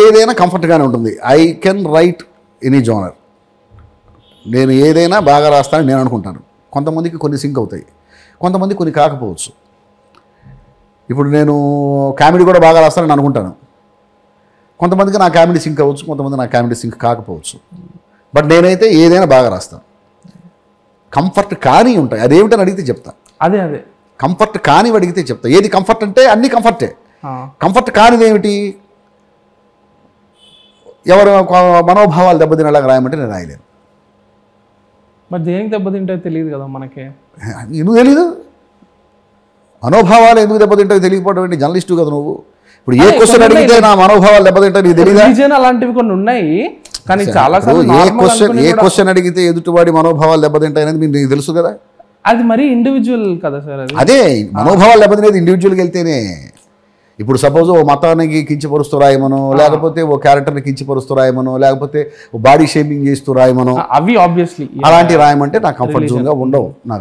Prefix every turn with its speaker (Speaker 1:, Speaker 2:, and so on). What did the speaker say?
Speaker 1: ఏదైనా కంఫర్ట్గానే ఉంటుంది. I can write any genre. నేను ఏదైనా బాగా రాస్తానని నేను అనుకుంటాను. కొంతమందికి కొన్ని సింక్ అవుతాయి, కొంతమంది కొన్ని కాకపోవచ్చు. ఇప్పుడు నేను కామెడీ కూడా బాగా రాస్తానని అనుకుంటాను. కొంతమందికి నా కామెడీ సింక్ అవ్వచ్చు, కొంతమంది నా కామెడీ సింక్ కాకపోవచ్చు. బట్ నేనైతే ఏదైనా బాగా రాస్తాను. కంఫర్ట్ కానీ ఉంటాయి, అదేమిటని అడిగితే చెప్తా.
Speaker 2: అదే
Speaker 1: కంఫర్ట్ కాని అడిగితే చెప్తా. ఏది కంఫర్ట్ అంటే అన్నీ కంఫర్టే. కంఫర్ట్ కానిది ఏమిటి? ఎవరు మనోభావాలు దెబ్బతినేలాగా రాయమంటే నేను రాయలేను.
Speaker 2: మరి దేనికి దెబ్బతింటాయో తెలియదు కదా మనకి.
Speaker 1: ఎందుకు తెలీదు? మనోభావాలు ఎందుకు దెబ్బతింటాయో తెలియకపోవడం ఏంటి? జర్నలిస్టు కదా నువ్వు. ఇప్పుడు ఏ క్వశ్చన్ అడిగితే నా మనోభావాలు దెబ్బతింటాయి నీకు తెలియదా?
Speaker 2: అలాంటివి కొన్ని ఉన్నాయి, కానీ చాలా
Speaker 1: ఏ క్వశ్చన్ అడిగితే ఎదుటివాడి మనోభావాలు దెబ్బతింటాయి అనేది మీకు తెలుసు కదా.
Speaker 2: అది మరి ఇండివిజువల్ కదా సార్.
Speaker 1: అదే మనోభావాలు దెబ్బతినేది ఇండివిజువల్కి వెళ్తేనే. ఇప్పుడు సపోజ్ ఓ మతానికి కించపరుస్తూ రాయమనో, లేకపోతే ఓ క్యారెక్టర్ని కించపరుస్తూ రాయమనో, లేకపోతే బాడీ షేమింగ్ చేస్తూ రాయమనో,
Speaker 2: అవి ఆబ్వియస్లీ
Speaker 1: అలాంటివి రాయమంటే నాకు కంఫర్ట్ జోన్గా ఉండవు. నాకు